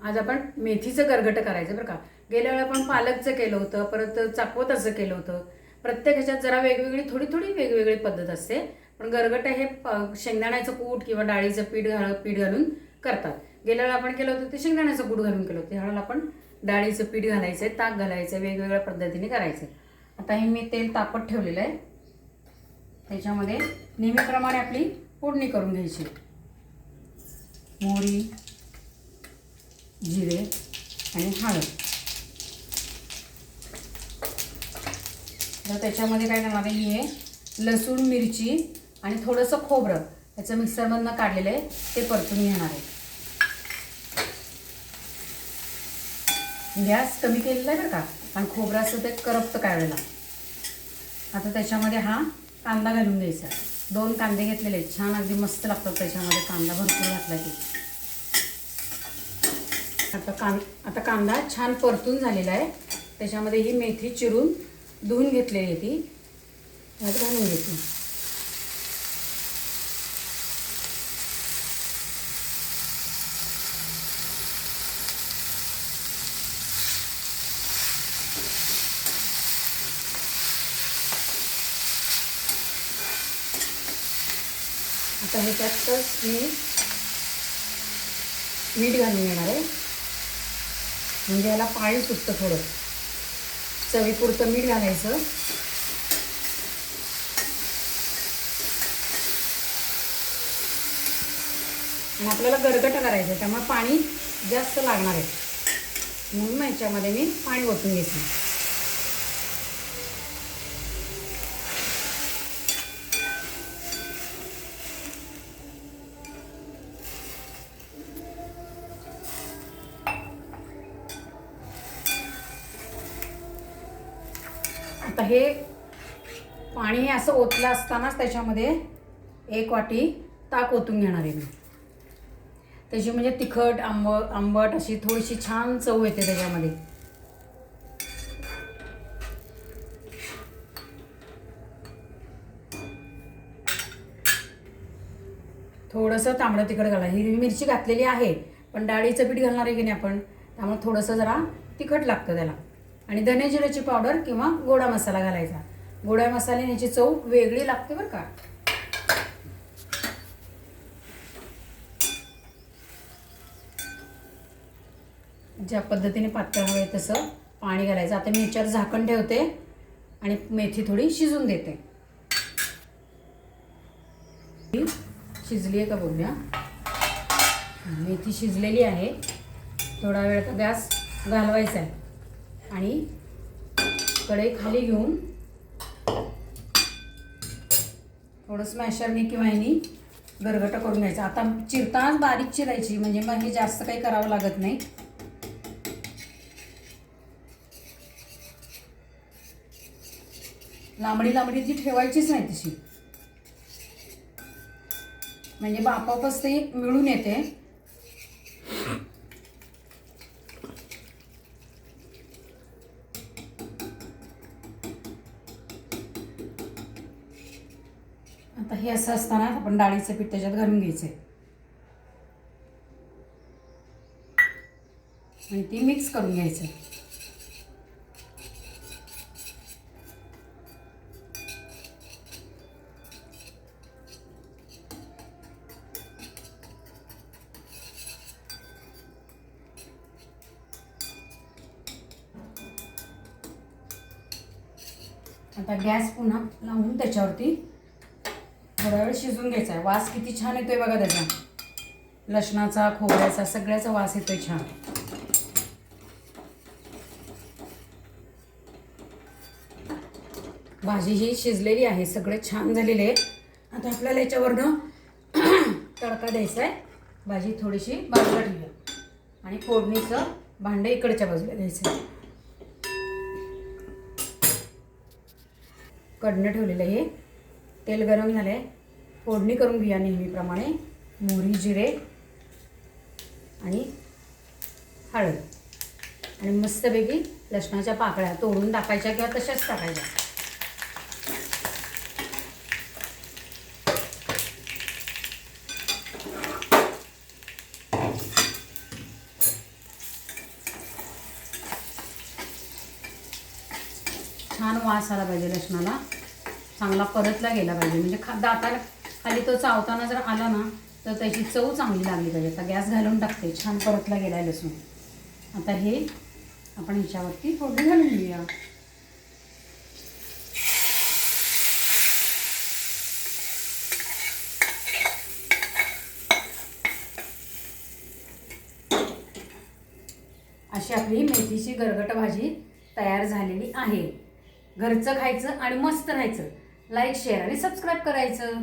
आज आपण मेथीचं गरगटं करायचं बरं का. गेल्या वेळेला आपण पालकचं केलं होतं, परत चाकवताचं केलं होतं. प्रत्येक ह्याच्यात जरा वेगवेगळी थोडी वेगवेगळी पद्धत असते. पण गरगटं हे शेंगदाण्याचं कूट किंवा डाळीचं पीठ घालून करतात. गेल्या वेळेला आपण केलं होतं ते शेंगदाण्याचं कूट घालून केलं होतं. ह्यावेळेला आपण डाळीचं पीठ घालायचं आहे, ताक घालायचं, वेगवेगळ्या पद्धतीने करायचं. आता हे मी तेल तापत ठेवलेलं आहे. त्याच्यामध्ये नेहमीप्रमाणे आपली फोडणी करून घ्यायची. मोहरी, जिरे आणि हळद. तर त्याच्यामध्ये काय करणार आहे, मी हे लसूण, मिरची आणि थोडंसं खोबरं त्याचं मिक्सरमधनं काढलेलं आहे ते परतून घेणार आहे. गॅस कमी केलेला आहे बरं का, आणि खोबरं असं ते करपतं काय वेळेला. आता त्याच्यामध्ये हा कांदा घालून घ्यायचा. 2 कांदे घेतलेले आहेत, छान अगदी मस्त लागतात त्याच्यामध्ये कांदा भरपूर घातला की. आता कांदा छान परतून झालेला आहे. त्याच्यामध्ये ही मेथी चिरून धुवून घेतलेली आहे ती त्यात घालून घेते. आता ह्याच्यातच मी मीठ घालून घेणार आहे, म्हणजे याला पाणी सुटतं. थोडं चवीपुरतं मीठ घालायचं. आणि आपल्याला गरगटं करायचं आहे त्यामुळे पाणी जास्त लागणार आहे, म्हणून ह्याच्यामध्ये मी पाणी ओतून घेतलं. आता हे पाणी हे असं ओतलं असतानाच त्याच्यामध्ये 1 वाटी ताक ओतून घेणार आहे मी. त्याची म्हणजे तिखट आंबट अशी थोडीशी छान चव येते त्याच्यामध्ये. थोडंसं तांबडं तिखट घाला. हिरवी मिरची घातलेली आहे, पण डाळीचं पीठ घालणार आहे की नाही आपण, त्यामुळे थोडंसं जरा तिखट लागतं त्याला. आणि धने जिऱ्याची पावडर किंवा गोडा मसाला घालायचा. गोडा मसाल्याने याची चव वेगळी लागते बरं का. ज्या पद्धतीने पातळ हवं तसं पाणी घालायचं. आता मी याच्यावर झाकण ठेवते आणि मेथी थोडी शिजून देते. शिजली आहे का बघूया. मेथी शिजलेली आहे. थोडा वेळ तर गॅस घालवायचा आहे आणि कढई खाली घेऊन थोडं स्मॅशरने किंवा ह्यानी गरगटं करून घ्यायचं. आता चिरतानाच बारीक चिरायची, म्हणजे मग हे जास्त काही करावं लागत नाही. लांबडी ती ठेवायचीच नाही तशी, म्हणजे आपोआपच ते मिळून येते. आता हे असं असताना आपण डाळीचं पीठ त्याच्यात घालून घ्यायचं आणि ती मिक्स करून घ्यायचं. आता गॅस पुन्हा लावून त्याच्यावरती थोडा वेळ शिजून घ्यायचा आहे. वास किती छान येतोय बघा त्याचा, लसणाचा, खोबऱ्याचा, सगळ्याचा वास येतोय छान. भाजी ही शिजलेली आहे, सगळे छान झालेले आहे. आता आपल्याला याच्यावरनं तडका द्यायचा आहे. भाजी थोडीशी बाजूला ठेवूया आणि फोडणीचं भांडं इकडच्या बाजूला द्यायचं आहे. कढणं ठेवलेलं आहे, तेल गरम झालं आहे. फोडणी करून घेऊया नेहमीप्रमाणे. मोहरी, जिरे आणि हळद आणि मस्तपैकी लसणाच्या पाकळ्या तोडून टाकायच्या किंवा तशाच टाकायच्या. छान वास आला पाहिजे लसणाला, चांगला परतला गेला पाहिजे, म्हणजे दाताला खाली तो चावताना जर आला ना तर त्याची चव चांगली लागली पाहिजे. आता गॅस घालून टाकते, छान परतला गेला आहे लसूण. आता हे आपण ह्याच्यावरती फोडणी घालून घेऊया. अशी आपली मेथीची गरगट भाजी तयार झालेली आहे. घरचं खायचं आणि मस्त राहायचं. लाईक, शेअर आणि सबस्क्राईब करायचं.